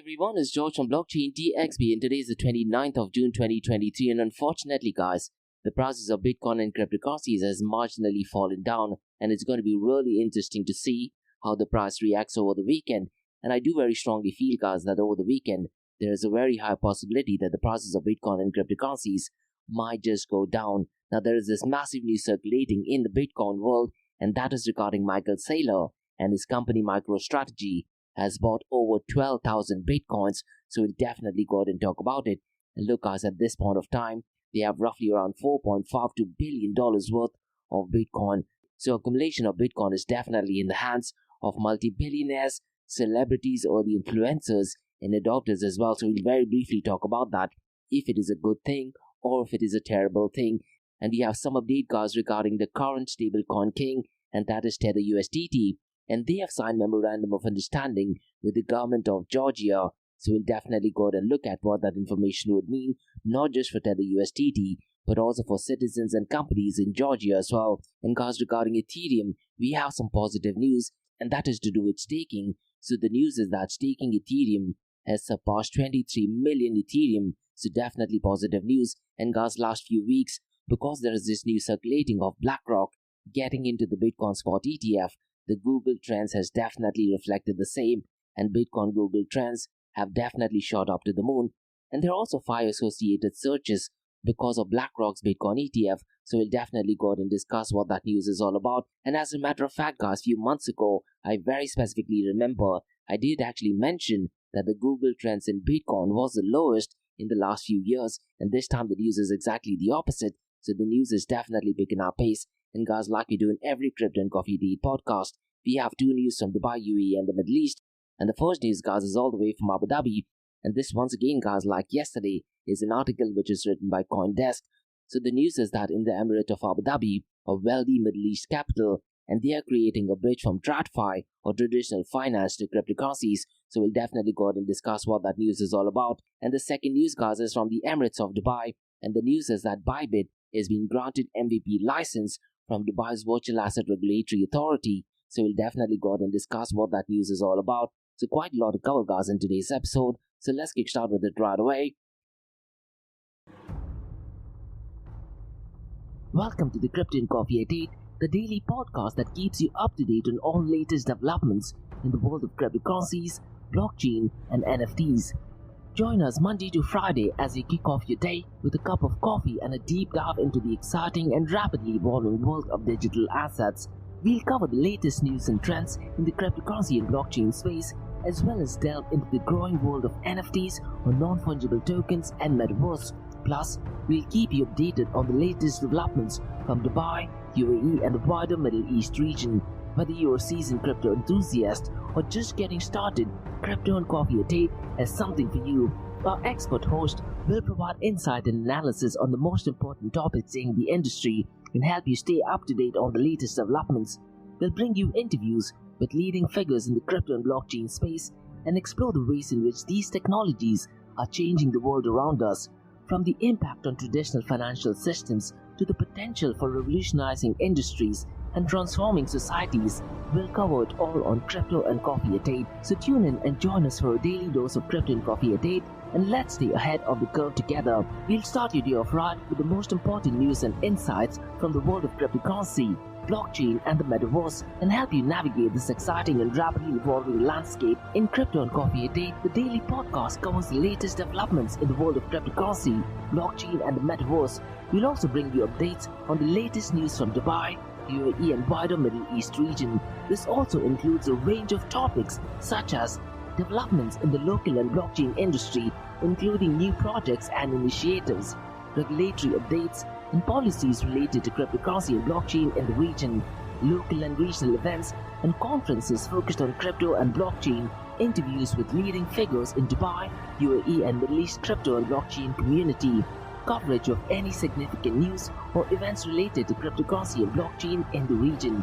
everyone, it's George from Blockchain TXB and today is the 29th of June 2023 and unfortunately guys, the prices of Bitcoin and cryptocurrencies has marginally fallen down and it's going to be really interesting to see how the price reacts over the weekend. And I do very strongly feel guys that over the weekend, there is a very high possibility that the prices of Bitcoin and cryptocurrencies might just go down. Now there is this massive news circulating in the Bitcoin world and that is regarding Michael Saylor and his company MicroStrategy has bought over 12,000 Bitcoins, so we'll definitely go ahead and talk about it. And look guys, at this point of time, they have roughly around $4.52 billion worth of Bitcoin. So accumulation of Bitcoin is definitely in the hands of multi-billionaires, celebrities or the influencers and adopters as well. So we'll very briefly talk about that, if it is a good thing or if it is a terrible thing. And we have some update guys regarding the current stablecoin king, and that is Tether.to. And they have signed memorandum of understanding with the government of Georgia. So we'll definitely go ahead and look at what that information would mean, not just for Tether.to, but also for citizens and companies in Georgia as well. And guys, regarding Ethereum, we have some positive news, and that is to do with staking. So the news is that staking Ethereum has surpassed 23 million Ethereum. So definitely positive news. And guys, last few weeks, because there is this news circulating of Blackrock getting into the Bitcoin spot ETF, the Google trends has definitely reflected the same, and Bitcoin Google trends have definitely shot up to the moon. And there are also 5 associated searches because of BlackRock's Bitcoin ETF, so we'll definitely go ahead and discuss what that news is all about. And as a matter of fact guys, a few months ago, I very specifically remember I did actually mention that the Google trends in Bitcoin was the lowest in the last few years, and this time the news is exactly the opposite. So the news is definitely picking up pace. And guys, like we do in every Crypto and Coffee Date podcast, we have 2 news from Dubai, UAE and the Middle East. And the first news guys is all the way from Abu Dhabi. And this once again guys, like yesterday, is an article which is written by CoinDesk. So the news is that in the Emirate of Abu Dhabi, a wealthy Middle East capital, and they are creating a bridge from TradFi or traditional finance to cryptocurrencies. So we'll definitely go ahead and discuss what that news is all about. And the second news guys is from the Emirates of Dubai. And the news is that Bybit is being granted MVP license from Dubai's Virtual Asset Regulatory Authority. So we'll definitely go ahead and discuss what that news is all about. So quite a lot to cover guys in today's episode. So let's kickstart with it right away. Welcome to the Crypto and Coffee Date, the daily podcast that keeps you up to date on all latest developments in the world of cryptocurrencies, blockchain and NFTs. Join us Monday to Friday as you kick off your day with a cup of coffee and a deep dive into the exciting and rapidly evolving world of digital assets. We'll cover the latest news and trends in the cryptocurrency and blockchain space, as well as delve into the growing world of NFTs or non-fungible tokens and metaverse. Plus, we'll keep you updated on the latest developments from Dubai, UAE and the wider Middle East region. Whether you're a seasoned crypto enthusiast or just getting started, Crypto and Coffee a Day has something for you. Our expert host will provide insight and analysis on the most important topics in the industry and help you stay up to date on the latest developments. We'll bring you interviews with leading figures in the crypto and blockchain space and explore the ways in which these technologies are changing the world around us, from the impact on traditional financial systems to the potential for revolutionizing industries and transforming societies. We'll cover it all on Crypto and Coffee a Day. So tune in and join us for a daily dose of Crypto and Coffee a Day, and let's stay ahead of the curve together. We'll start your day off right with the most important news and insights from the world of cryptocurrency, blockchain and the metaverse, and help you navigate this exciting and rapidly evolving landscape. In Crypto and Coffee a Day, the daily podcast covers the latest developments in the world of cryptocurrency, blockchain and the metaverse. We'll also bring you updates on the latest news from Dubai, UAE and wider Middle East region. This also includes a range of topics such as developments in the local and blockchain industry, including new projects and initiatives, regulatory updates and policies related to cryptocurrency and blockchain in the region, local and regional events and conferences focused on crypto and blockchain, interviews with leading figures in Dubai, UAE and Middle East crypto and blockchain community, coverage of any significant news or events related to cryptocurrency and blockchain in the region.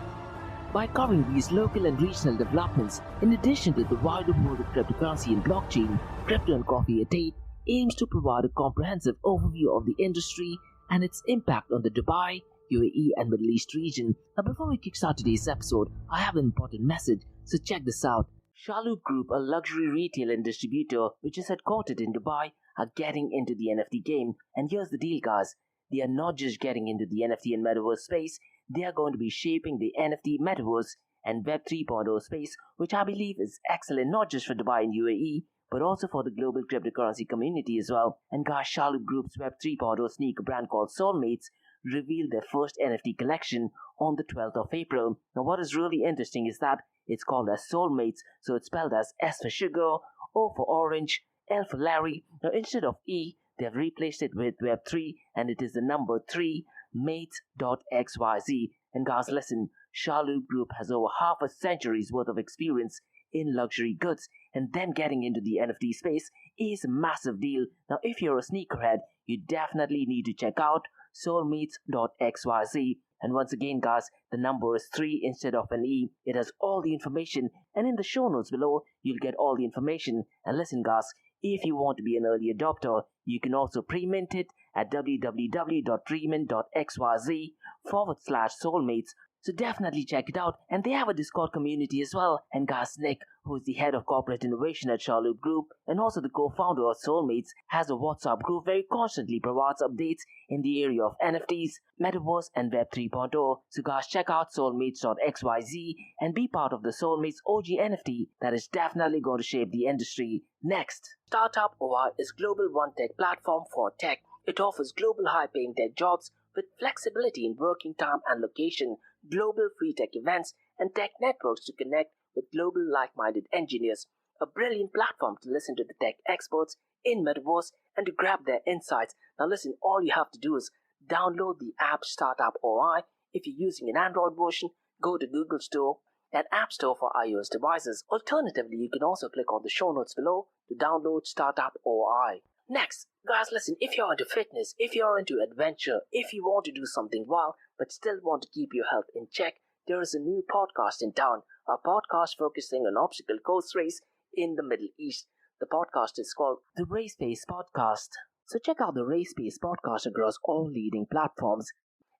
By covering these local and regional developments, in addition to the wider world of cryptocurrency and blockchain, Crypto and Coffee a Day aims to provide a comprehensive overview of the industry and its impact on the Dubai, UAE and Middle East region. Now before we kickstart today's episode, I have an important message, so check this out. Shalhoub Group, a luxury retailer and distributor which is headquartered in Dubai, are getting into the NFT game. And here's the deal, guys. They are not just getting into the NFT and metaverse space, they are going to be shaping the NFT, metaverse, and Web 3.0 space, which I believe is excellent not just for Dubai and UAE, but also for the global cryptocurrency community as well. And guys, Shalhoub Group's Web 3.0 sneaker brand called Soulmates revealed their first NFT collection on the 12th of April. Now, what is really interesting is that it's called as Soulmates, so it's spelled as S for sugar, O for orange, L for Larry. Now, instead of E, they've replaced it with Web3, and it is the number 3, mates.xyz. And guys, listen, Shalhoub Group has over half a century's worth of experience in luxury goods, and them getting into the NFT space is a massive deal. Now, if you're a sneakerhead, you definitely need to check out soulmates.xyz. And once again, guys, the number is 3 instead of an E. It has all the information, and in the show notes below, you'll get all the information. And listen, guys, if you want to be an early adopter, you can also pre-mint it at www.dreamin.xyz/soulmates. So definitely check it out. And they have a Discord community as well. And guys, Nick, who is the head of corporate innovation at Shalhoub Group and also the co-founder of Soulmates, has a WhatsApp group where he constantly provides updates in the area of NFTs, Metaverse, and Web 3.0. So guys, check out soulmates.xyz and be part of the Soulmates OG NFT that is definitely going to shape the industry. Next, Startup OI is global one tech platform for tech. It offers global high-paying tech jobs with flexibility in working time and location, global free tech events, and tech networks to connect with global like-minded engineers. A brilliant platform to listen to the tech experts in Metaverse and to grab their insights. Now listen, all you have to do is download the app Startup OI. If you're using an Android version, go to Google Store and App Store for iOS devices. Alternatively, you can also click on the show notes below to download Startup OI. Next, guys, listen, if you're into fitness, if you're into adventure, if you want to do something wild but still want to keep your health in check, there is a new podcast in town, a podcast focusing on obstacle course race in the Middle East. The podcast is called the Race Pace Podcast. So check out the Race Pace Podcast across all leading platforms.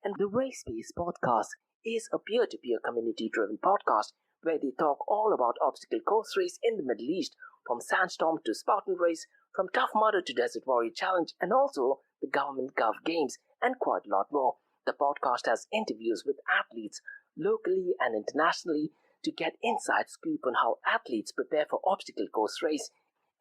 And the Race Pace Podcast is a peer-to-peer community-driven podcast where they talk all about obstacle course race in the Middle East, from Sandstorm to Spartan Race, from Tough Mudder to Desert Warrior Challenge, and also the Government Gov Games, and quite a lot more. The podcast has interviews with athletes locally and internationally to get inside scoop on how athletes prepare for obstacle course race.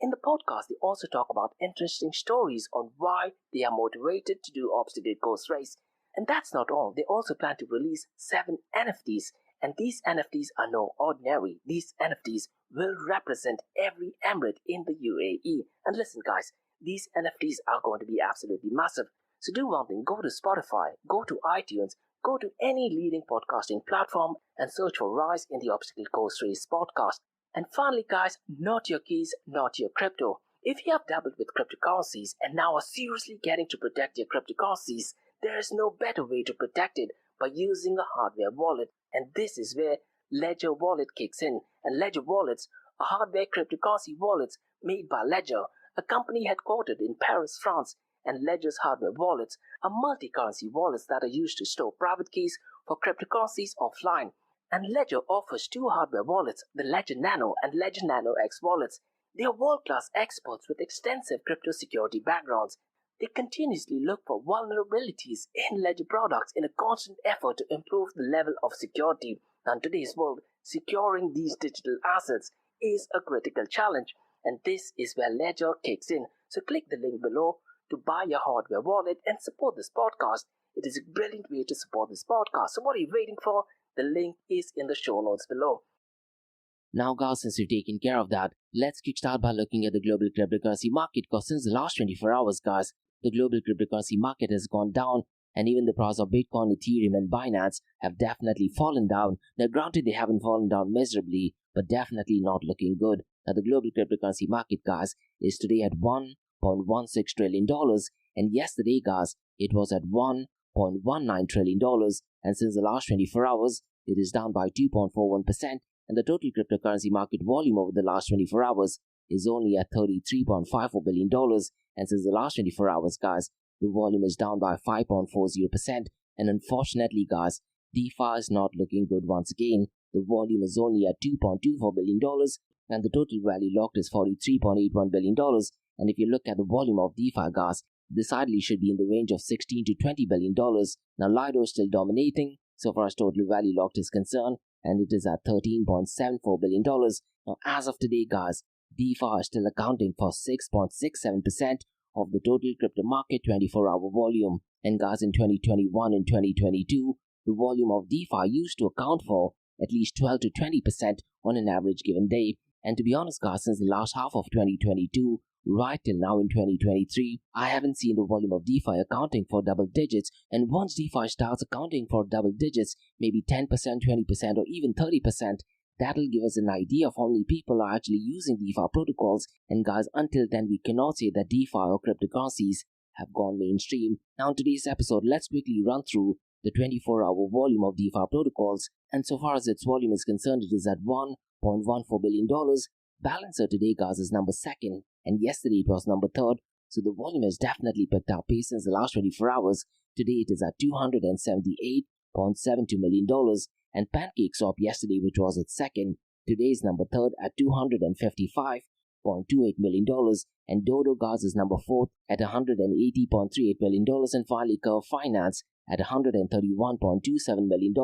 In the podcast, they also talk about interesting stories on why they are motivated to do obstacle course race. And that's not all. They also plan to release 7 NFTs. And these NFTs are no ordinary. These NFTs will represent every emirate in the UAE. And listen, guys, these NFTs are going to be absolutely massive. So do one thing, go to Spotify, go to iTunes, go to any leading podcasting platform and search for Rise in the Obstacle Course Race podcast. And finally, guys, not your keys, not your crypto. If you have dabbled with cryptocurrencies and now are seriously getting to protect your cryptocurrencies, there is no better way to protect it by using a hardware wallet. And this is where Ledger Wallet kicks in. And Ledger Wallets are hardware cryptocurrency wallets made by Ledger, a company headquartered in Paris, France. And Ledger's hardware wallets are multi-currency wallets that are used to store private keys for cryptocurrencies offline. And Ledger offers 2 hardware wallets, the Ledger Nano and Ledger Nano X wallets. They are world-class experts with extensive crypto security backgrounds. They continuously look for vulnerabilities in Ledger products in a constant effort to improve the level of security. Now, in today's world, securing these digital assets is a critical challenge, and this is where Ledger kicks in. So click the link below to buy your hardware wallet and support this podcast. It is a brilliant way to support this podcast. So what are you waiting for? The link is in the show notes below. Now, guys, since we've taken care of that, let's kickstart by looking at the global cryptocurrency market, because since the last 24 hours, guys, the global cryptocurrency market has gone down, and even the price of Bitcoin, Ethereum, and Binance have definitely fallen down. Now, granted, they haven't fallen down miserably, but definitely not looking good. Now, the global cryptocurrency market, guys, is today at $1.16 trillion, and yesterday, guys, it was at $1.19 trillion, and since the last 24 hours, it is down by 2.41%, and the total cryptocurrency market volume over the last 24 hours is only at $33.54 billion, and since the last 24 hours, guys, the volume is down by 5.40%, and unfortunately, guys, DeFi is not looking good once again. The volume is only at $2.24 billion, and the total value locked is $43.81 billion. And if you look at the volume of DeFi, guys, this ideally should be in the range of $16 to $20 billion. Now, Lido is still dominating so far as total value locked is concerned, and it is at $13.74 billion. Now, as of today, guys, DeFi is still accounting for 6.67% of the total crypto market 24-hour volume. And guys, in 2021 and 2022, the volume of DeFi used to account for at least 12 to 20% on an average given day. And to be honest, guys, since the last half of 2022, right till now in 2023, I haven't seen the volume of DeFi accounting for double digits. And once DeFi starts accounting for double digits, maybe 10%, 20%, or even 30%, that'll give us an idea of how many people are actually using DeFi protocols. And guys, until then, we cannot say that DeFi or cryptocurrencies have gone mainstream. Now, in today's episode, let's quickly run through the 24-hour volume of DeFi protocols. And so far as its volume is concerned, it is at $1.14 billion. Balancer today, guys, is number 2nd, and yesterday it was number 3rd. So the volume has definitely picked up pace since the last 24 hours. Today it is at $278.72 million. And PancakeSwap yesterday, which was its 2nd, today is number 3rd at $255.28 million. And Dodo, guys, is number 4th at $180.38 million. And finally, Curve Finance at $131.27 million.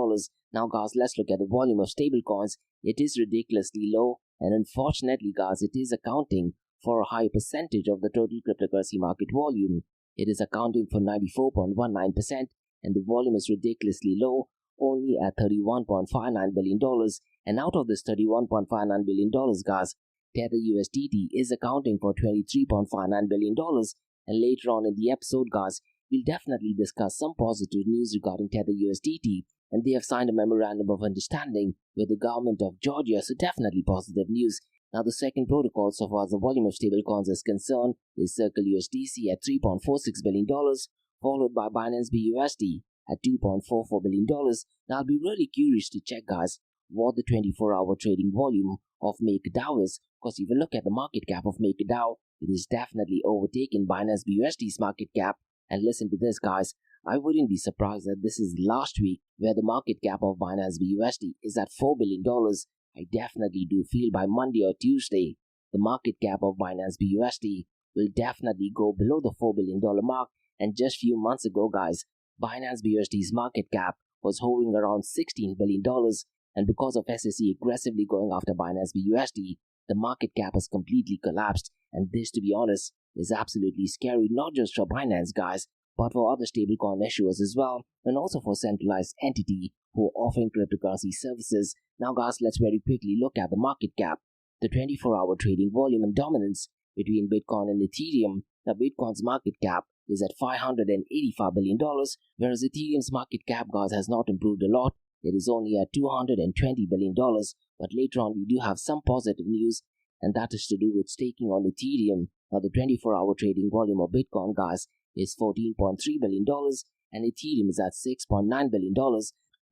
Now, guys, let's look at the volume of stablecoins. It is ridiculously low, and unfortunately, guys, it is accounting for a high percentage of the total cryptocurrency market volume. It is accounting for 94.19%, and the volume is ridiculously low, only at $31.59 billion. And out of this $31.59 billion, guys, Tether.to is accounting for $23.59 billion. And later on in the episode, guys, we'll definitely discuss some positive news regarding Tether.to, and they have signed a memorandum of understanding with the government of Georgia, so definitely positive news. Now, the second protocol so far as the volume of stablecoins is concerned is Circle USDC at $3.46 billion, followed by Binance BUSD at $2.44 billion. Now, I'll be really curious to check, guys, what the 24-hour trading volume of MakerDAO is, because if you look at the market cap of MakerDAO, it is definitely overtaken Binance BUSD's market cap. And listen to this, guys, I wouldn't be surprised that this is last week where the market cap of Binance BUSD is at $4 billion. I definitely do feel by Monday or Tuesday, the market cap of Binance BUSD will definitely go below the $4 billion mark. And just few months ago, guys, Binance BUSD's market cap was hovering around $16 billion. And because of SEC aggressively going after Binance BUSD, the market cap has completely collapsed. And this, to be honest, is absolutely scary, not just for Binance, guys, but for other stablecoin issuers as well, and also for centralized entity who are offering cryptocurrency services. Now, guys, let's very quickly look at the market cap, the 24-hour trading volume and dominance between Bitcoin and Ethereum. Now, Bitcoin's market cap is at $585 billion, whereas Ethereum's market cap, guys, has not improved a lot. It is only at $220 billion. But later on, we do have some positive news, and that is to do with staking on Ethereum. Now, the 24-hour trading volume of Bitcoin, guys, is $14.3 billion, and Ethereum is at $6.9 billion.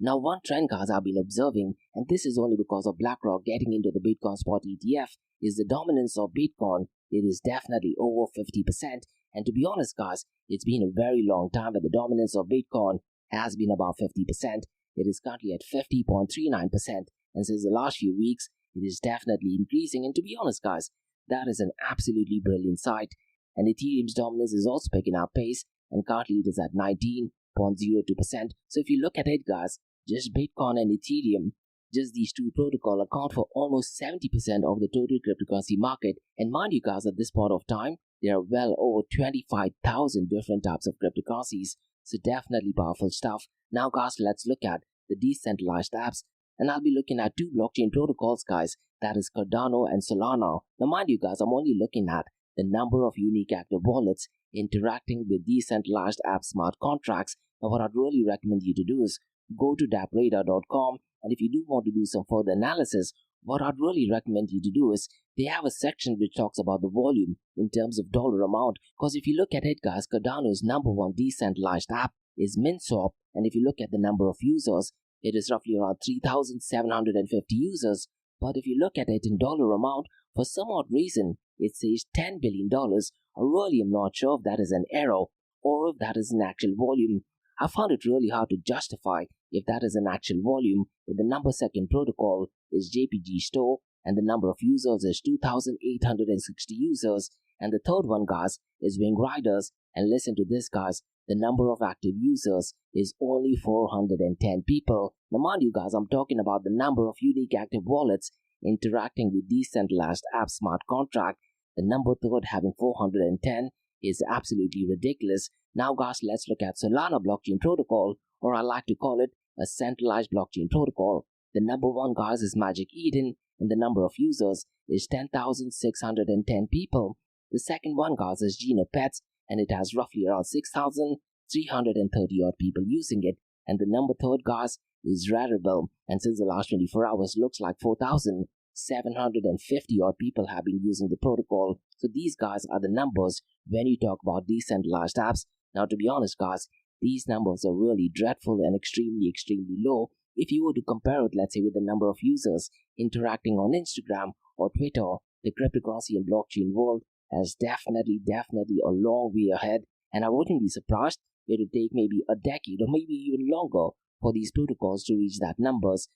Now, one trend, guys, I've been observing, and this is only because of Blackrock getting into the Bitcoin Spot ETF, is the dominance of Bitcoin. It is definitely over 50%. And to be honest, guys, it's been a very long time that the dominance of Bitcoin has been about 50%. It is currently at 50.39%. And since the last few weeks, it is definitely increasing. And to be honest, guys, that is an absolutely brilliant sight. And Ethereum's dominance is also picking up pace, and currently it is at 19.02%. So if you look at it, guys, just Bitcoin and Ethereum, just these two protocols account for almost 70% of the total cryptocurrency market. And mind you, guys, at this point of time, there are well over 25,000 different types of cryptocurrencies. So definitely powerful stuff. Now, guys, let's look at the decentralized apps. And I'll be looking at two blockchain protocols, guys. That is Cardano and Solana. Now, mind you, guys, I'm only looking at the number of unique active wallets interacting with decentralized app smart contracts. Now, what I'd really recommend you to do is go to Tether.to, and if you do want to do some further analysis, what I'd really recommend you to do is they have a section which talks about the volume in terms of dollar amount. Because if you look at it, guys, Cardano's number one decentralized app is MintSwap, and if you look at the number of users, it is roughly around 3,750 users. But if you look at it in dollar amount, for some odd reason, it says $10 billion. I really am not sure if that is an error or if that is an actual volume. I found it really hard to justify if that is an actual volume, but the number second protocol is JPG Store, and the number of users is 2,860 users. And the third one, guys, is Wing Riders. And listen to this, guys. The number of active users is only 410 people. Now, mind you, guys, I'm talking about the number of unique active wallets interacting with decentralized app smart contract. The number third, having 410, is absolutely ridiculous. Now, guys, let's look at Solana blockchain protocol, or I like to call it a centralized blockchain protocol. The number one, guys, is Magic Eden, and the number of users is 10,610 people. The second one, guys, is Geno Pets, and it has roughly around 6,330 odd people using it. And the number third, guys, is Rarible, and since the last 24 hours, looks like 4,750 odd people have been using the protocol. So these guys are the numbers when you talk about decentralized apps. Now, to be honest, guys, these numbers are really dreadful and extremely low. If you were to compare it, let's say, with the number of users interacting on Instagram or Twitter, the cryptocurrency and blockchain world has definitely a long way ahead, and I wouldn't be surprised it would take maybe a decade or maybe even longer for these protocols to reach that numbers.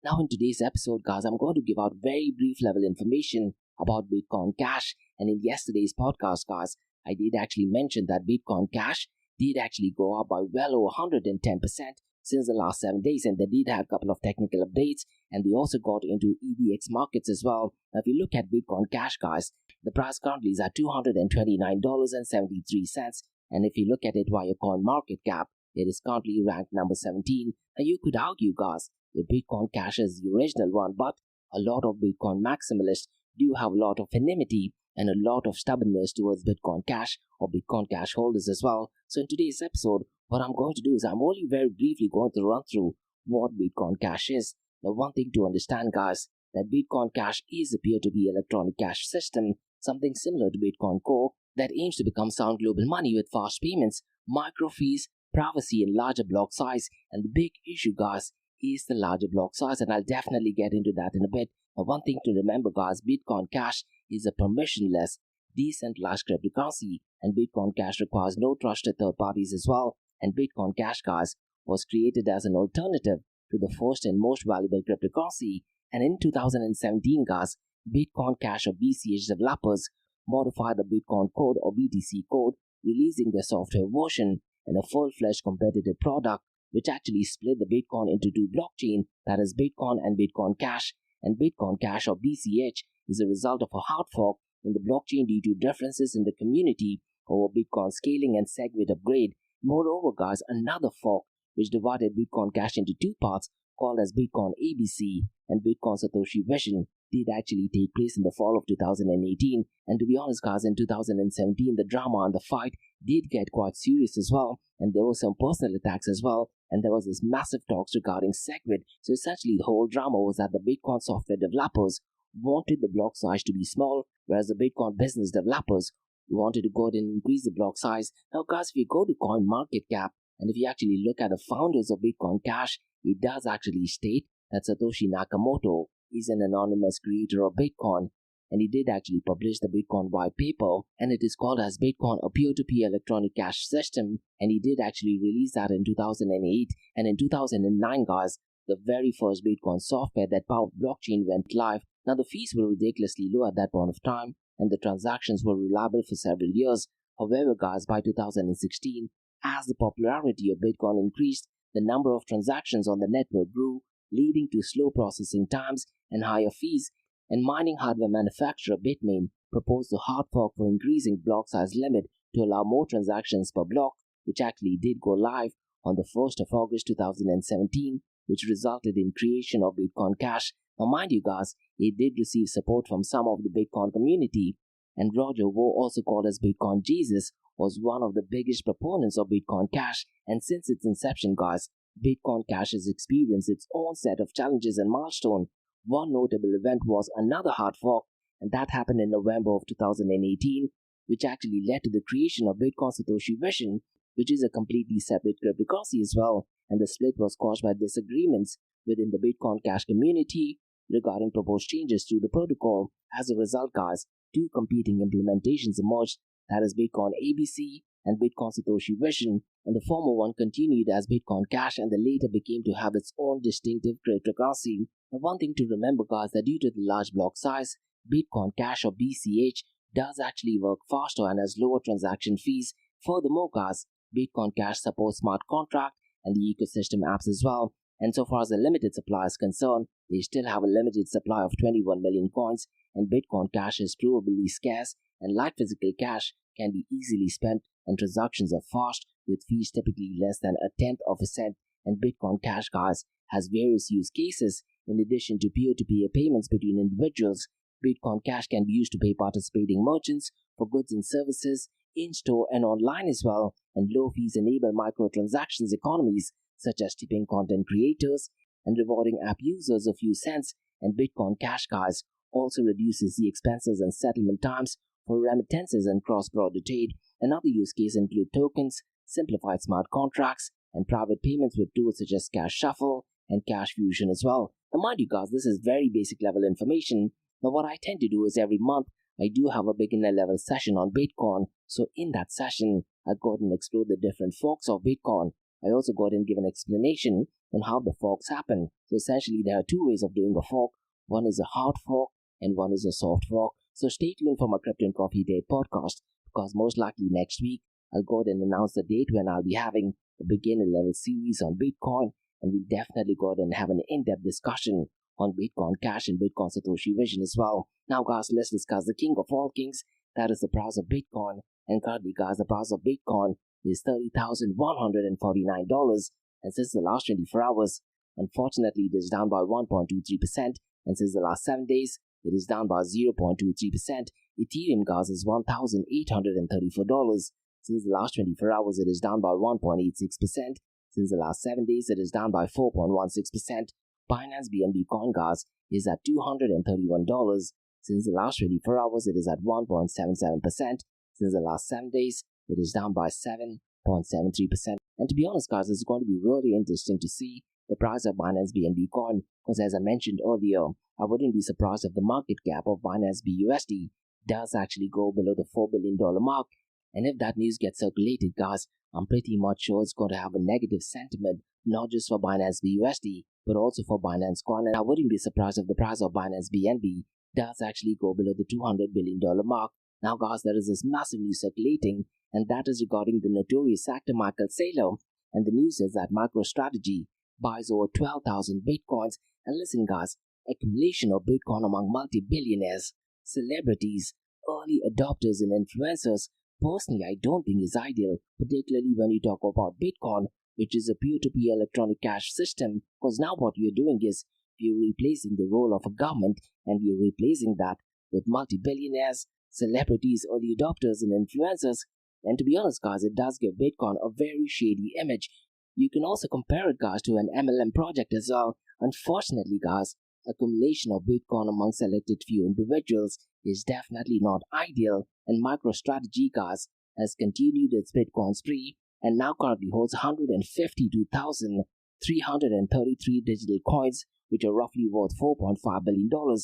Now, in today's episode, guys, I'm going to give out very brief level information about Bitcoin Cash, and in yesterday's podcast, guys, I did actually mention that Bitcoin Cash did actually go up by well over 110% since the last 7 days, and they did have a couple of technical updates, and they also got into EDX markets as well. Now, if you look at Bitcoin Cash, guys, the price currently is at $229.73, and if you look at it via coin market cap, it is currently ranked number 17. And you could argue, guys, if Bitcoin Cash is the original one, but a lot of Bitcoin maximalists do have a lot of enmity and a lot of stubbornness towards Bitcoin Cash or Bitcoin Cash holders as well. So in today's episode, what I'm going to do is I'm only very briefly going to run through what Bitcoin Cash is. Now, one thing to understand, guys, that Bitcoin Cash is a peer-to-peer electronic cash system, something similar to Bitcoin Core, that aims to become sound global money with fast payments, micro fees, privacy, and larger block size. And the big issue, guys, is the larger block size, and I'll definitely get into that in a bit. Now, one thing to remember, guys, Bitcoin Cash is a permissionless, decentralized cryptocurrency, and Bitcoin Cash requires no trusted third parties as well. And Bitcoin Cash, guys, was created as an alternative to the first and most valuable cryptocurrency. And in 2017, guys, Bitcoin Cash or BCH developers modified the Bitcoin code or BTC code, releasing their software version and a full-fledged competitive product, which actually split the Bitcoin into two blockchains, that is Bitcoin and Bitcoin Cash. And Bitcoin Cash or BCH is a result of a hard fork in the blockchain due to differences in the community over Bitcoin scaling and SegWit upgrade. Moreover, guys, another fork which divided Bitcoin Cash into two parts called as Bitcoin ABC and Bitcoin Satoshi Vision did actually take place in the fall of 2018. And to be honest, guys, in 2017, the drama and the fight did get quite serious as well, and there were some personal attacks as well, and there was this massive talks regarding SegWit. So essentially, the whole drama was that the Bitcoin software developers wanted the block size to be small, whereas the Bitcoin business developers wanted to go ahead and increase the block size. Now, guys, if you go to coin market cap, and if you actually look at the founders of Bitcoin Cash, it does actually state that Satoshi Nakamoto is an anonymous creator of Bitcoin, and he did actually publish the Bitcoin white paper, and it is called as Bitcoin, a peer-to-peer electronic cash system, and he did actually release that in 2008. And in 2009, guys, the very first Bitcoin software that powered blockchain went live. Now, the fees were ridiculously low at that point of time, and the transactions were reliable for several years. However, guys, by 2016, as the popularity of Bitcoin increased, the number of transactions on the network grew, leading to slow processing times and higher fees. And mining hardware manufacturer Bitmain proposed a hard fork for increasing block size limit to allow more transactions per block, which actually did go live on the 1st of August 2017, which resulted in creation of Bitcoin Cash. Now, mind you, guys, it did receive support from some of the Bitcoin community, and Roger Ver, also called as Bitcoin Jesus, was one of the biggest proponents of Bitcoin Cash. And since its inception, guys, Bitcoin Cash has experienced its own set of challenges and milestones. One notable event was another hard fork, and that happened in November of 2018, which actually led to the creation of Bitcoin Satoshi Vision, which is a completely separate cryptocurrency as well. And the split was caused by disagreements within the Bitcoin Cash community regarding proposed changes to the protocol. As a result, guys, two competing implementations emerged, that is Bitcoin ABC and Bitcoin Satoshi Vision, and the former one continued as Bitcoin Cash, and the later became to have its own distinctive cryptocurrency. Now, one thing to remember, guys, that due to the large block size, Bitcoin Cash or BCH does actually work faster and has lower transaction fees. Furthermore, guys, Bitcoin Cash supports smart contract and the ecosystem apps as well. And so far as the limited supply is concerned, they still have a limited supply of 21 million coins, and Bitcoin Cash is provably scarce, and like physical cash, can be easily spent and transactions are fast with fees typically less than a tenth of a cent. And Bitcoin Cash, guys, has various use cases. In addition to peer-to-peer payments between individuals, Bitcoin Cash can be used to pay participating merchants for goods and services in-store and online as well, and low fees enable microtransactions economies such as tipping content creators and rewarding app users a few cents. And Bitcoin Cash, guys, also reduces the expenses and settlement times for remittances and cross-border trade. Another use case include tokens, simplified smart contracts, and private payments with tools such as Cash Shuffle and Cash Fusion as well. Now mind you guys, this is very basic level information. Now what I tend to do is every month I do have a beginner level session on Bitcoin. So in that session, I go ahead and explore the different forks of Bitcoin. I also go ahead and give an explanation on how the forks happen. So essentially there are two ways of doing a fork. One is a hard fork and one is a soft fork. So stay tuned for my Crypto and Coffee Day podcast, because most likely next week I'll go ahead and announce the date when I'll be having a beginner level series on Bitcoin, and we'll definitely go ahead and have an in-depth discussion on Bitcoin Cash and Bitcoin Satoshi Vision as well. Now guys, let's discuss the king of all kings, that is the price of Bitcoin. And currently guys, the price of Bitcoin is $30,149, and since the last 24 hours, unfortunately it is down by 1.23%, and since the last 7 days, it is down by 0.23%. Ethereum guys is $1,834. Since the last 24 hours, it is down by 1.86%. Since the last 7 days, it is down by 4.16%. Binance BNB Coin guys is at $231. Since the last 24 hours, it is at 1.77%. Since the last 7 days, it is down by 7.73%. And to be honest guys, it's going to be really interesting to see the price of Binance BNB Coin, because as I mentioned earlier, I wouldn't be surprised if the market cap of Binance BUSD does actually go below the $4 billion mark. And if that news gets circulated, guys, I'm pretty much sure it's going to have a negative sentiment, not just for Binance BUSD, but also for Binance Coin. And I wouldn't be surprised if the price of Binance BNB does actually go below the $200 billion mark. Now, guys, there is this massive news circulating, and that is regarding the notorious actor Michael Saylor. And the news is that MicroStrategy buys over 12,000 Bitcoins. And listen, guys, accumulation of Bitcoin among multi-billionaires, celebrities, early adopters, and influencers. Personally, I don't think is ideal, particularly when you talk about Bitcoin, which is a peer-to-peer electronic cash system, because now what you're doing is you're replacing the role of a government, and you're replacing that with multi-billionaires, celebrities, early adopters, and influencers. And to be honest, guys, it does give Bitcoin a very shady image. You can also compare it, guys, to an MLM project as well. Unfortunately, guys, accumulation of Bitcoin among selected few individuals is definitely not ideal, and MicroStrategy, guys, has continued its Bitcoin spree and now currently holds 152,333 digital coins, which are roughly worth $4.5 billion. Now,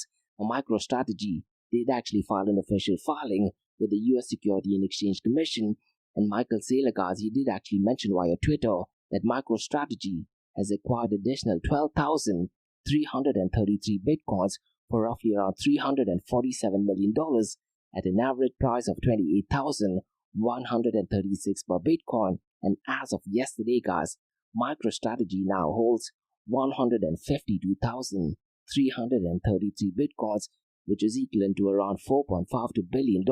MicroStrategy did actually file an official filing with the US Security and Exchange Commission, and Michael Saylor, guys, he did actually mention via Twitter that MicroStrategy has acquired additional 12,333 Bitcoins for roughly around $347 million at an average price of $28,136 per Bitcoin. And as of yesterday, guys, MicroStrategy now holds 152,333 Bitcoins, which is equivalent to around $4.52 billion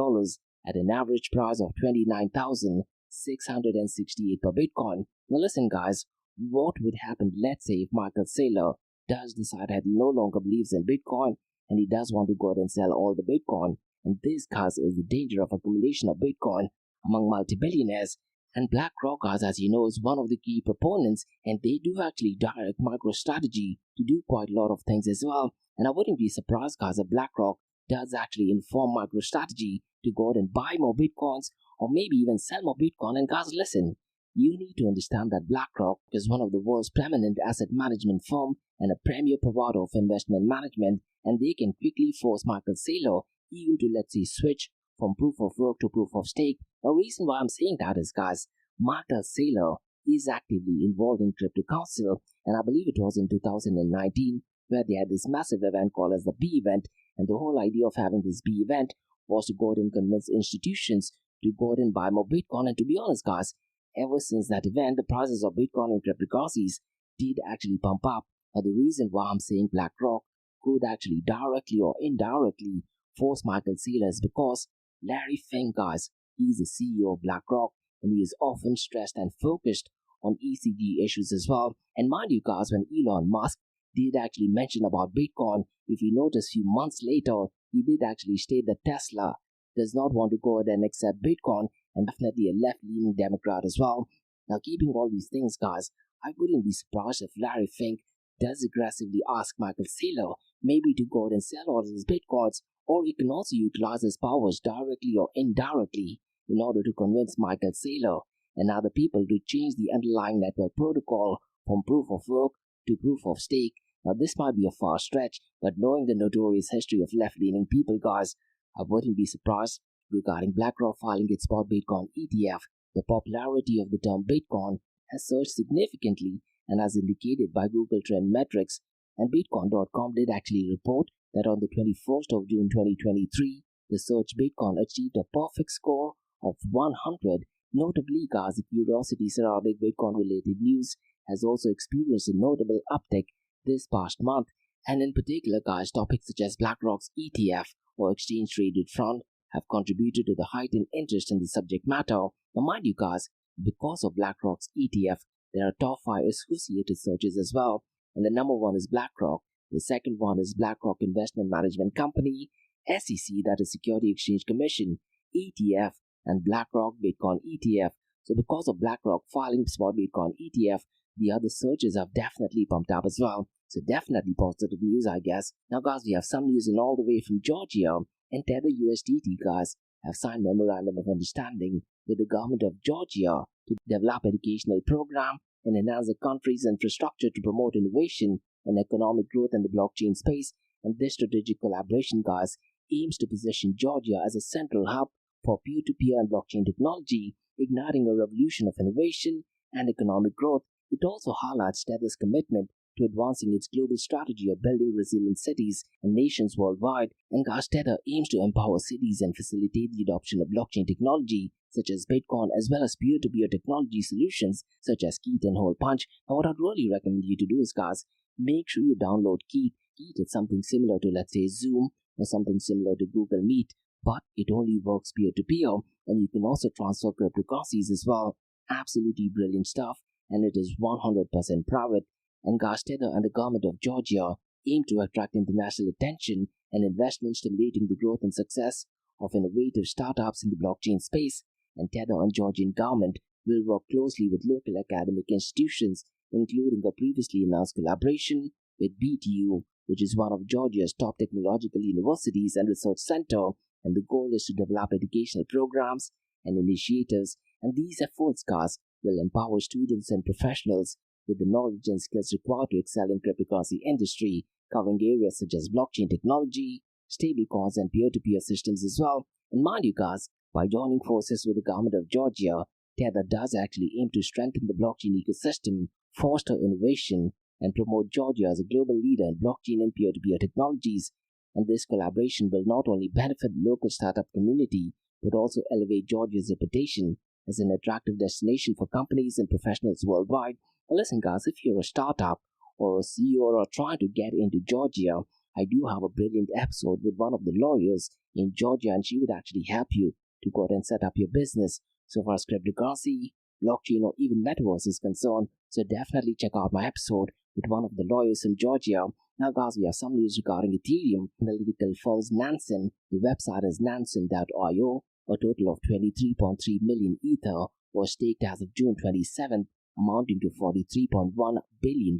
at an average price of $29,668 per Bitcoin. Now listen, guys, what would happen, let's say, if Michael Saylor does decide that he no longer believes in Bitcoin and he does want to go ahead and sell all the Bitcoin? And this, guys, is the danger of accumulation of Bitcoin among multi-billionaires. And Blackrock, guys, as you know, is one of the key proponents, and they do actually direct MicroStrategy to do quite a lot of things as well. And I wouldn't be surprised, guys, if Blackrock does actually inform MicroStrategy to go ahead and buy more Bitcoins or maybe even sell more Bitcoin. And guys, listen, you need to understand that Blackrock is one of the world's preeminent asset management firm and a premier provider of investment management, and they can quickly force Michael Saylor even to, let's say, switch from proof of work to proof of stake. The reason why I'm saying that is, guys, Michael Saylor is actively involved in Crypto Council, and I believe it was in 2019 where they had this massive event called as the B event, and the whole idea of having this B event was to go ahead and convince institutions to go ahead and buy more Bitcoin. And to be honest, guys, ever since that event, the prices of Bitcoin and cryptocurrencies did actually pump up. Now, the reason why I'm saying BlackRock could actually directly or indirectly force Michael Saylor is because Larry Fink, guys, he's the CEO of BlackRock, and he is often stressed and focused on ECG issues as well. And mind you, guys, when Elon Musk did actually mention about Bitcoin, if you notice, few months later, he did actually state that Tesla does not want to go ahead and accept Bitcoin, and definitely a left-leaning Democrat as well. Now, keeping all these things, guys, I wouldn't be surprised if Larry Fink does aggressively ask Michael Saylor maybe to go ahead and sell all of his Bitcoins, or he can also utilize his powers directly or indirectly in order to convince Michael Saylor and other people to change the underlying network protocol from proof of work to proof of stake. Now, this might be a far stretch, but knowing the notorious history of left-leaning people, guys, I wouldn't be surprised regarding BlackRock filing its spot Bitcoin ETF. The popularity of the term Bitcoin has surged significantly, and as indicated by Google Trend Metrics, and Bitcoin.com did actually report that on the 21st of June 2023, the search Bitcoin achieved a perfect score of 100. Notably, guys, the curiosity surrounding Bitcoin-related news has also experienced a notable uptick this past month, and in particular, guys, topics such as BlackRock's ETF or exchange-traded fund have contributed to the heightened interest in the subject matter. Now, mind you, guys, because of BlackRock's ETF, there are top 5 associated searches as well, and the number 1 is BlackRock. The second one is BlackRock Investment Management Company, SEC, that is Security Exchange Commission, ETF, and BlackRock Bitcoin ETF. So because of BlackRock filing spot Bitcoin ETF, the other searches have definitely pumped up as well. So definitely positive news, I guess. Now, guys, we have some news in all the way from Georgia, and Tether USDT, guys, have signed memorandum of understanding with the government of Georgia to develop educational program and enhance the country's infrastructure to promote innovation and economic growth in the blockchain space. And this strategic collaboration, guys, aims to position Georgia as a central hub for peer-to-peer and blockchain technology, igniting a revolution of innovation and economic growth. It also highlights Tether's commitment to advancing its global strategy of building resilient cities and nations worldwide. And guys, Tether aims to empower cities and facilitate the adoption of blockchain technology such as Bitcoin, as well as peer-to-peer technology solutions such as Keat and Hole Punch. Now, what I'd really recommend you to do is, guys, make sure you download Keat. Keat is something similar to, let's say, Zoom or something similar to Google Meet, but it only works peer-to-peer, and you can also transfer cryptocurrencies as well. Absolutely brilliant stuff, and it is 100% private. And guys, Tether and the government of Georgia aim to attract international attention and investment, stimulating the growth and success of innovative startups in the blockchain space. And Tether and Georgian government will work closely with local academic institutions, including a previously announced collaboration with BTU, which is one of Georgia's top technological universities and research center. And the goal is to develop educational programs and initiatives. And these efforts, guys, will empower students and professionals with the knowledge and skills required to excel in cryptocurrency industry, covering areas such as blockchain technology, stablecoins, and peer-to-peer systems as well. And mind you, guys, by joining forces with the government of Georgia, Tether does actually aim to strengthen the blockchain ecosystem, foster innovation, and promote Georgia as a global leader in blockchain and peer-to-peer technologies. And this collaboration will not only benefit the local startup community, but also elevate Georgia's reputation as an attractive destination for companies and professionals worldwide. Now listen, guys, if you're a startup or a CEO or trying to get into Georgia, I do have a brilliant episode with one of the lawyers in Georgia, and she would actually help you to go ahead and set up your business so far as cryptocurrency, blockchain, or even metaverse is concerned. So definitely check out my episode with one of the lawyers in Georgia. Now, guys, we have some news regarding Ethereum. Analytical firm Nansen, the website is Nansen.io. A total of 23.3 million Ether was staked as of June 27th, amounting to $43.1 billion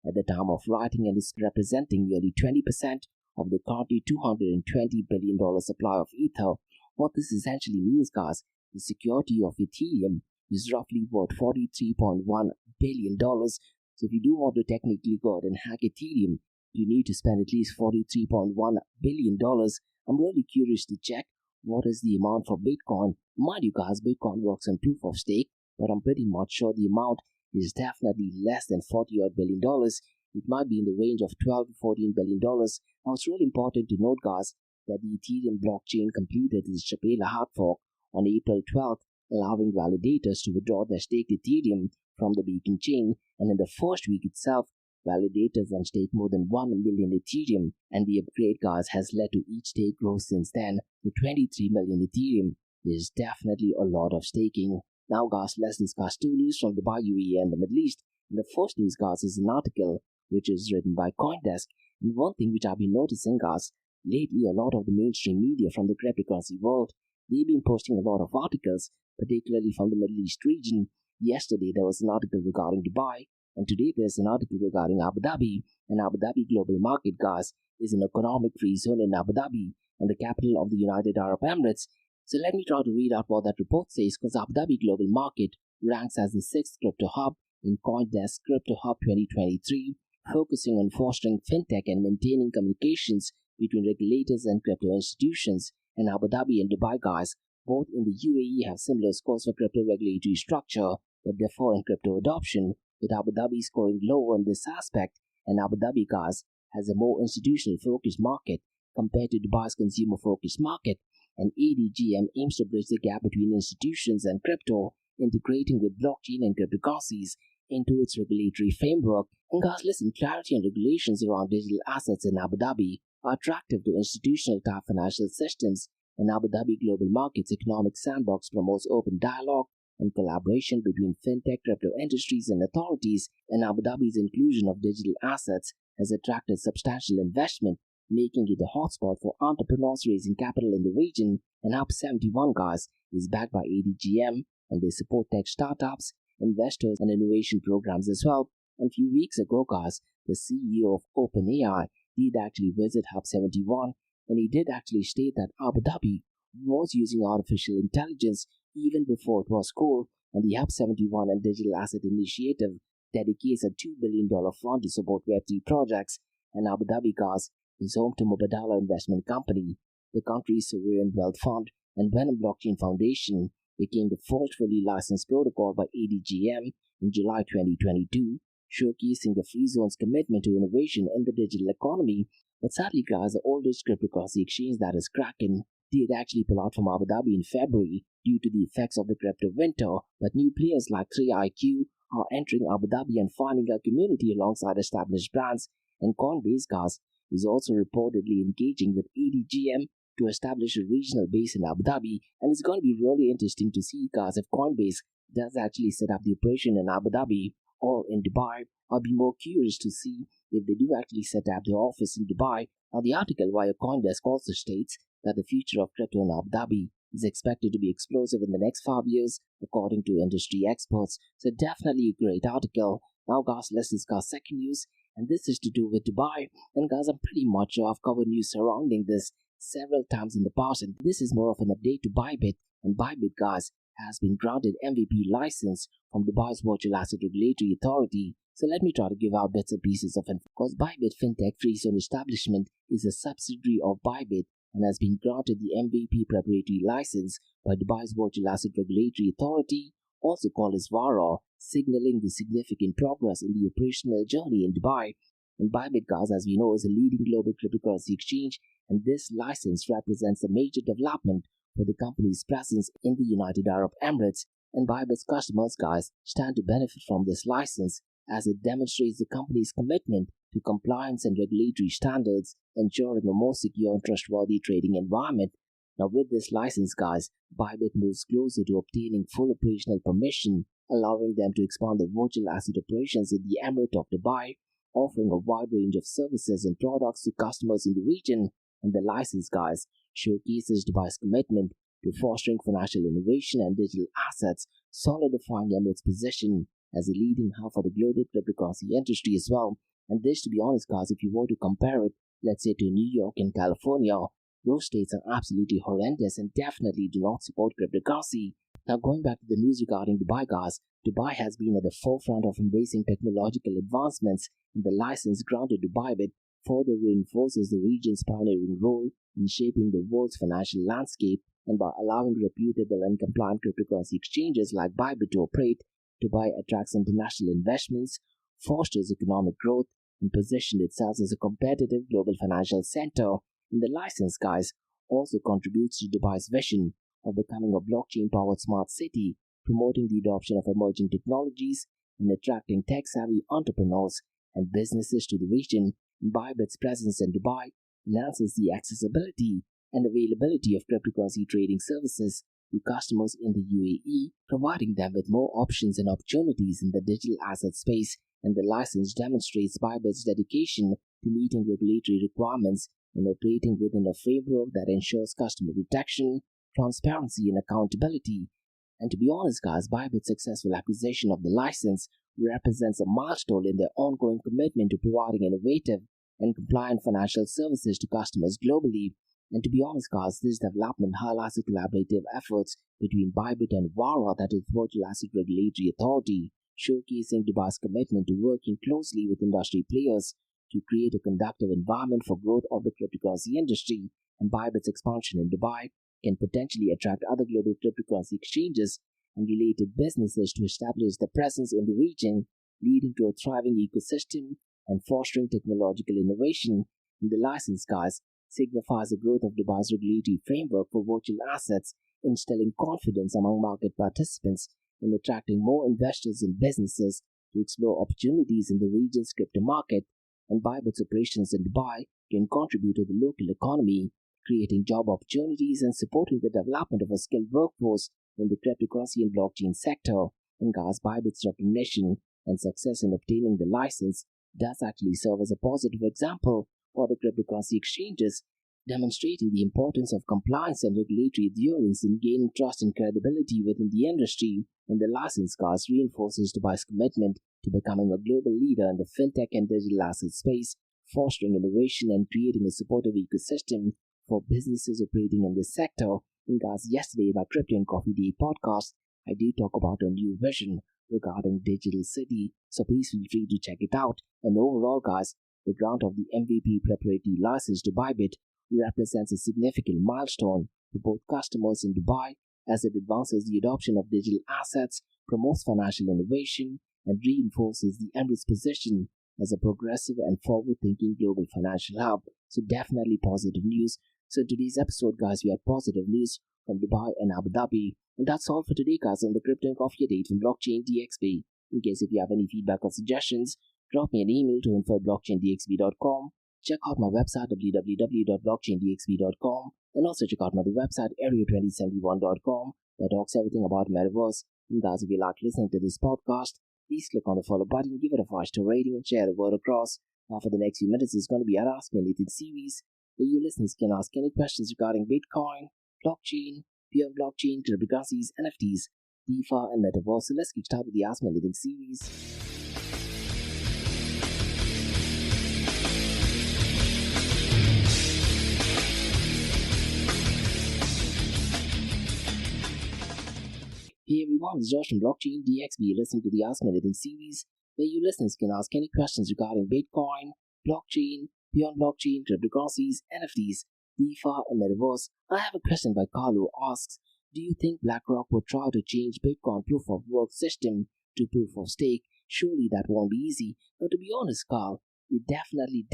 at the time of writing, and is representing nearly 20% of the currently $220 billion supply of Ether. What this essentially means, guys, the security of Ethereum is roughly worth $43.1 billion. So if you do want to technically go out and hack Ethereum, you need to spend at least $43.1 billion. I'm really curious to check what is the amount for Bitcoin. Mind you, guys, Bitcoin works on proof of stake, but I'm pretty much sure the amount is definitely less than $40 billion. it might be in the range of $12 to $14 billion. Now, it's really important to note, guys, that the Ethereum blockchain completed its Chapela hard fork on April 12th, allowing validators to withdraw their staked Ethereum from the beacon chain, and in the first week itself, validators unstaked more than 1 million Ethereum, and the upgrade, guys, has led to each stake growth since then to 23 million Ethereum. There's definitely a lot of staking. Now, guys, let's discuss two news from Dubai, UAE, and the Middle East. And the first news, guys, is an article which is written by CoinDesk. And one thing which I've been noticing, guys, lately a lot of the mainstream media from the cryptocurrency world, they've been posting a lot of articles, particularly from the Middle East region. Yesterday, there was an article regarding Dubai, and today there's an article regarding Abu Dhabi. And Abu Dhabi Global Market, guys, is an economic free zone in Abu Dhabi and the capital of the United Arab Emirates. So let me try to read out what that report says, because Abu Dhabi Global Market ranks as the 6th crypto hub in CoinDesk Crypto Hub 2023, focusing on fostering fintech and maintaining communications between regulators and crypto institutions. And Abu Dhabi and Dubai, guys, both in the UAE have similar scores for crypto regulatory structure, but differ in crypto adoption, with Abu Dhabi scoring lower in this aspect. And Abu Dhabi, guys, has a more institutional focused market compared to Dubai's consumer focused market. And ADGM aims to bridge the gap between institutions and crypto, integrating with blockchain and cryptocurrencies into its regulatory framework. And guys, listen, clarity and regulations around digital assets in Abu Dhabi are attractive to institutional type financial systems, and Abu Dhabi Global Markets Economic Sandbox promotes open dialogue and collaboration between fintech, crypto industries, and authorities. And Abu Dhabi's inclusion of digital assets has attracted substantial investment, making it a hotspot for entrepreneurs raising capital in the region. And Hub 71, guys, is backed by ADGM, and they support tech startups, investors, and innovation programs as well. And a few weeks ago, guys, the CEO of OpenAI did actually visit Hub 71, and he did actually state that Abu Dhabi was using artificial intelligence even before it was cool, and the Hub 71 and Digital Asset Initiative dedicates a $2 billion fund to support Web3 projects. And Abu Dhabi, guys, is home to Mubadala Investment Company, the country's sovereign wealth fund, and Venom Blockchain Foundation became the first fully licensed protocol by ADGM in July 2022, showcasing the free zone's commitment to innovation in the digital economy. But sadly, guys, the oldest cryptocurrency exchange, that is Kraken, did actually pull out from Abu Dhabi in February due to the effects of the crypto winter. But new players like 3IQ are entering Abu Dhabi and finding a community alongside established brands. And Coinbase, guys, is also reportedly engaging with ADGM to establish a regional base in Abu Dhabi. And it's going to be really interesting to see, guys, if Coinbase does actually set up the operation in Abu Dhabi or in Dubai. I'll be more curious to see if they do actually set up their office in Dubai. Now, the article via CoinDesk also states that the future of crypto in Abu Dhabi is expected to be explosive in the next 5 years, according to industry experts. So definitely a great article. Now, guys, let's discuss second news, and this is to do with Dubai. And guys, I'm pretty much sure I've covered news surrounding this several times in the past, and this is more of an update to Bybit. And Bybit, guys, has been granted MVP license from Dubai's Virtual Asset Regulatory Authority. So let me try to give out bits and pieces of info. Because Bybit Fintech Free Zone Establishment is a subsidiary of Bybit and has been granted the MVP preparatory license by Dubai's Virtual Asset Regulatory Authority, also called as VARA, signaling the significant progress in the operational journey in Dubai. And Bybit, guys, as we know, is a leading global cryptocurrency exchange, and this license represents a major development for the company's presence in the United Arab Emirates. And Bybit's customers, guys, stand to benefit from this license, as it demonstrates the company's commitment to compliance and regulatory standards, ensuring a more secure and trustworthy trading environment. Now, with this license, guys, Bybit moves closer to obtaining full operational permission, allowing them to expand the virtual asset operations in the Emirate of Dubai, offering a wide range of services and products to customers in the region. And the license, guys, showcases Dubai's commitment to fostering financial innovation and digital assets, solidifying Emirates' position as a leading hub for the global cryptocurrency industry as well. And this, to be honest, guys, if you were to compare it, let's say, to New York and California, those states are absolutely horrendous and definitely do not support cryptocurrency. Now, going back to the news regarding Dubai, guys, Dubai has been at the forefront of embracing technological advancements, and the license granted to Bybit further reinforces the region's pioneering role in shaping the world's financial landscape. And by allowing reputable and compliant cryptocurrency exchanges like Bybit to operate, Dubai attracts international investments, fosters economic growth, and positioned itself as a competitive global financial center. And the license, guys, also contributes to Dubai's vision of becoming a blockchain-powered smart city, promoting the adoption of emerging technologies and attracting tech-savvy entrepreneurs and businesses to the region. Bybit's presence in Dubai enhances the accessibility and availability of cryptocurrency trading services to customers in the UAE, providing them with more options and opportunities in the digital asset space. And the license demonstrates Bybit's dedication to meeting regulatory requirements and operating within a framework that ensures customer protection, transparency, and accountability. And to be honest, guys, Bybit's successful acquisition of the license represents a milestone in their ongoing commitment to providing innovative and compliant financial services to customers globally. And to be honest, guys, this development highlights the collaborative efforts between Bybit and VARA, that is Virtual Asset Regulatory Authority, showcasing Dubai's commitment to working closely with industry players to create a conducive environment for growth of the cryptocurrency industry. And Bybit's expansion in Dubai can potentially attract other global cryptocurrency exchanges and related businesses to establish their presence in the region, leading to a thriving ecosystem and fostering technological innovation. And the license, guys, signifies the growth of Dubai's regulatory framework for virtual assets, instilling confidence among market participants in attracting more investors and businesses to explore opportunities in the region's crypto market. And Bybit's operations in Dubai can contribute to the local economy, creating job opportunities and supporting the development of a skilled workforce in the cryptocurrency and blockchain sector. And guys, Bybit's recognition and success in obtaining the license does actually serve as a positive example for the cryptocurrency exchanges, demonstrating the importance of compliance and regulatory adherence in gaining trust and credibility within the industry. And the license, guys, reinforces Dubai's commitment to becoming a global leader in the fintech and digital asset space, fostering innovation and creating a supportive ecosystem for businesses operating in this sector. And guys, yesterday in my Crypto and Coffee Day podcast, I did talk about a new vision regarding Digital City, so please feel free to check it out. And overall, guys, the grant of the MVP preparatory license to Bybit represents a significant milestone for both customers in Dubai as it advances the adoption of digital assets, promotes financial innovation, and reinforces the Emirates' position as a progressive and forward-thinking global financial hub. So definitely positive news. So in today's episode, guys, we had positive news from Dubai and Abu Dhabi. And that's all for today, guys, on the Crypto and Coffee Update from Blockchain DXB. In case if you have any feedback or suggestions, drop me an email to info@blockchaindxb.com. Check out my website www.blockchaindxb.com, and also check out my other website area2071.com that talks everything about Metaverse. And guys, if you like listening to this podcast, please click on the follow button, give it a 5-star rating, and share the word across. Now for the next few minutes, it's going to be our Ask Me Anything series, where you listeners can ask any questions regarding Bitcoin, blockchain, beyond blockchain, cryptocurrencies, NFTs, DeFi, and Metaverse. So let's get started with the Ask Me Anything series. Hey everyone, it's Josh from Blockchain DXB. You're listening to the Ask Me Anything series, where you listeners can ask any questions regarding Bitcoin, blockchain, beyond blockchain, cryptocurrencies, NFTs, DeFi, and Metaverse. I have a question by Carlo who asks, do you think BlackRock will try to change Bitcoin proof of work system to proof of stake? Surely that won't be easy. Now to be honest, Carl, it definitely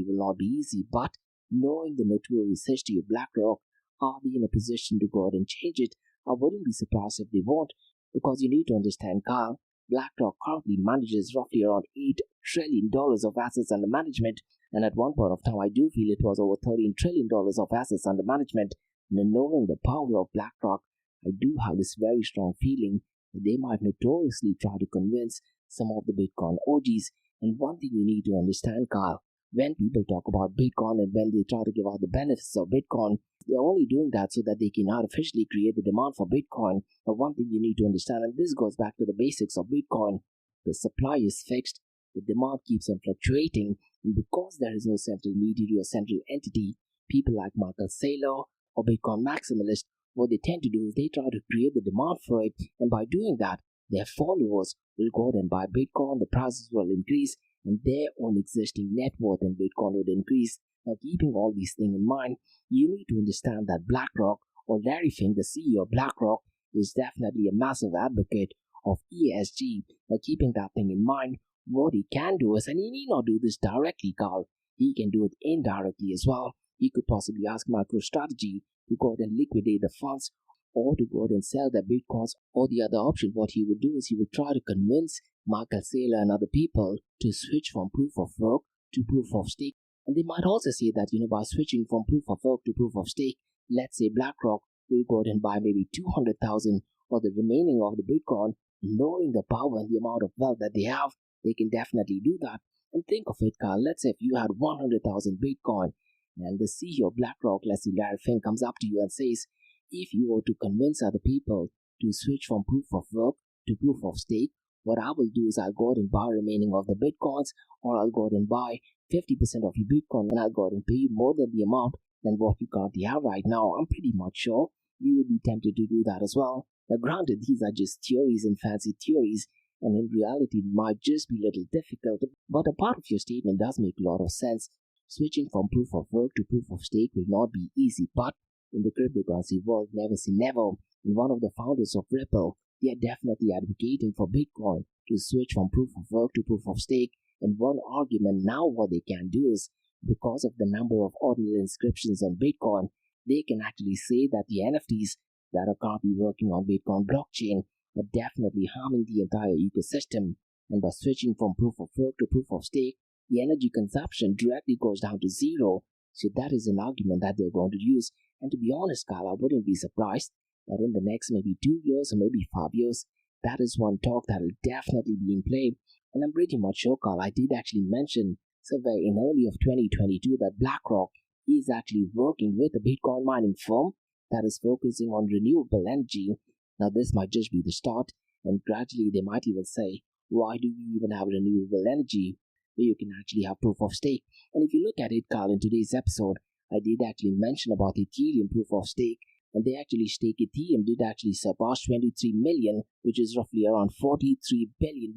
will not be easy, but knowing the notorious history of BlackRock, are we in a position to go ahead and change it? I wouldn't be surprised if they won't, because you need to understand, Carl, BlackRock currently manages roughly around $8 trillion of assets under management, and at one point of time I do feel it was over $13 trillion of assets under management. And knowing the power of BlackRock, I do have this very strong feeling that they might notoriously try to convince some of the Bitcoin OGs. And one thing you need to understand, Carl, when people talk about Bitcoin and when they try to give out the benefits of Bitcoin, they're only doing that so that they can artificially create the demand for Bitcoin. But one thing you need to understand, and this goes back to the basics of Bitcoin, the supply is fixed, the demand keeps on fluctuating, and because there is no central mediator or central entity, people like Michael Saylor or Bitcoin maximalists, what they tend to do is they try to create the demand for it, and by doing that, their followers will go out and buy Bitcoin, the prices will increase, and their own existing net worth in Bitcoin would increase. Now, keeping all these things in mind, you need to understand that BlackRock, or Larry Fink, the CEO of BlackRock, is definitely a massive advocate of ESG. Now, keeping that thing in mind, what he can do is, and he need not do this directly, Carl, he can do it indirectly as well. He could possibly ask MicroStrategy to go ahead and liquidate the funds or to go ahead and sell their bitcoins. Or the other option, what he would do is he would try to convince Michael Saylor and other people to switch from proof of work to proof of stake. And they might also say that, by switching from proof of work to proof of stake, let's say BlackRock will go ahead and buy maybe 200,000 or the remaining of the Bitcoin, knowing the power and the amount of wealth that they have, they can definitely do that. And think of it, Carl, let's say if you had 100,000 Bitcoin and the CEO of BlackRock, let's say Larry Fink, comes up to you and says, if you were to convince other people to switch from proof of work to proof of stake, what I will do is I'll go ahead and buy remaining of the Bitcoins, or I'll go ahead and buy 50% of your Bitcoin, and I'll go ahead and pay you more than the amount than what you currently have right now. I'm pretty much sure you would be tempted to do that as well. Now, granted, these are just theories and fancy theories, and in reality, it might just be a little difficult, but a part of your statement does make a lot of sense. Switching from proof of work to proof of stake will not be easy, but in the cryptocurrency world, never say never. And one of the founders of Ripple, they are definitely advocating for Bitcoin to switch from proof of work to proof of stake. And one argument now what they can do is, because of the number of ordinal inscriptions on Bitcoin, they can actually say that the NFTs that are currently working on Bitcoin blockchain are definitely harming the entire ecosystem. And by switching from proof of work to proof of stake, the energy consumption directly goes down to zero. So that is an argument that they're going to use. And to be honest, Carl, I wouldn't be surprised that in the next maybe 2 years or maybe 5 years, that is one talk that will definitely be in play. And I'm pretty much sure, Carl, I did actually mention somewhere in early of 2022 that BlackRock is actually working with a Bitcoin mining firm that is focusing on renewable energy. Now, this might just be the start, and gradually they might even say, why do we even have renewable energy where you can actually have proof of stake? And if you look at it, Carl, in today's episode, I did actually mention about Ethereum proof of stake, and they actually stake Ethereum did actually surpass 23 million, which is roughly around $43 billion.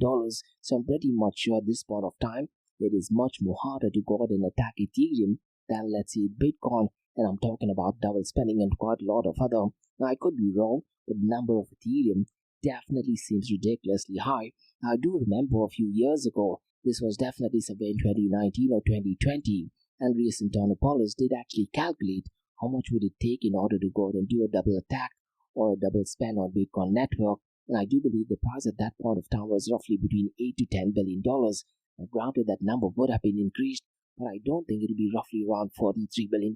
So I'm pretty much sure at this point of time, it is much more harder to go out and attack Ethereum than, let's say, Bitcoin. And I'm talking about double spending and quite a lot of other. Now, I could be wrong, but the number of Ethereum definitely seems ridiculously high. Now, I do remember a few years ago, this was definitely somewhere in 2019 or 2020, Andreas Antonopoulos did actually calculate how much would it take in order to go out and do a double attack or a double spend on Bitcoin network. And I do believe the price at that point of time was roughly between $8 to $10 billion. Now, granted, that number would have been increased, but I don't think it'll be roughly around $43 billion.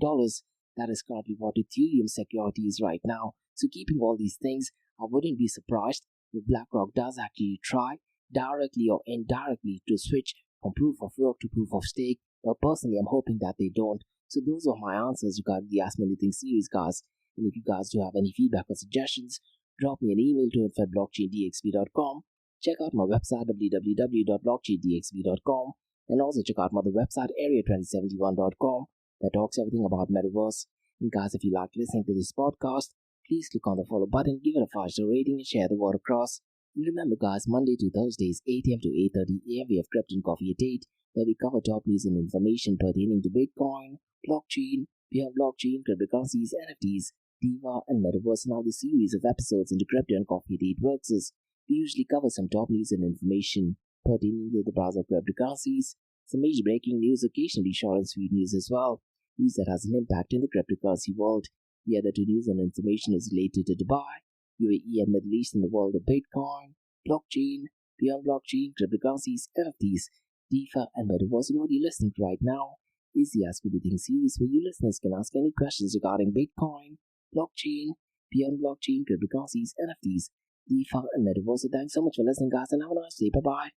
That is currently what Ethereum security is right now. So keeping all these things, I wouldn't be surprised if BlackRock does actually try directly or indirectly to switch from proof of work to proof of stake. But personally, I'm hoping that they don't. So those are my answers regarding the Ask Me Anything series, guys. And if you guys do have any feedback or suggestions, drop me an email to info@blockchaindxb.com. Check out my website www.blockchaindxb.com, and also check out my other website area2071.com that talks everything about metaverse. And guys, if you like listening to this podcast, please click on the follow button, give it a 5-star rating, and share the word across. And remember, guys, Monday to Thursdays, 8 a.m. to 8:30 a.m. we have Crypto and Coffee at 8, where we cover top news and information pertaining to Bitcoin, blockchain, beyond blockchain, cryptocurrencies, NFTs, DeFi, and metaverse. Now, the series of episodes into Crypto and Coffee at 8 works is we usually cover some top news and information pertaining to the browser cryptocurrencies, some major breaking news, occasionally short and sweet news as well, news that has an impact in the cryptocurrency world. The other two news and information is related to Dubai, UAE, and Middle East in the world of Bitcoin, blockchain, beyond blockchain, cryptocurrencies, NFTs, DeFi, and metaverse. And what you're listening to right now is the Ask Me Anything series, where you listeners can ask any questions regarding Bitcoin, blockchain, beyond blockchain, cryptocurrencies, NFTs, DeFi, and metaverse. So thanks so much for listening, guys, and have a nice day. Bye-bye.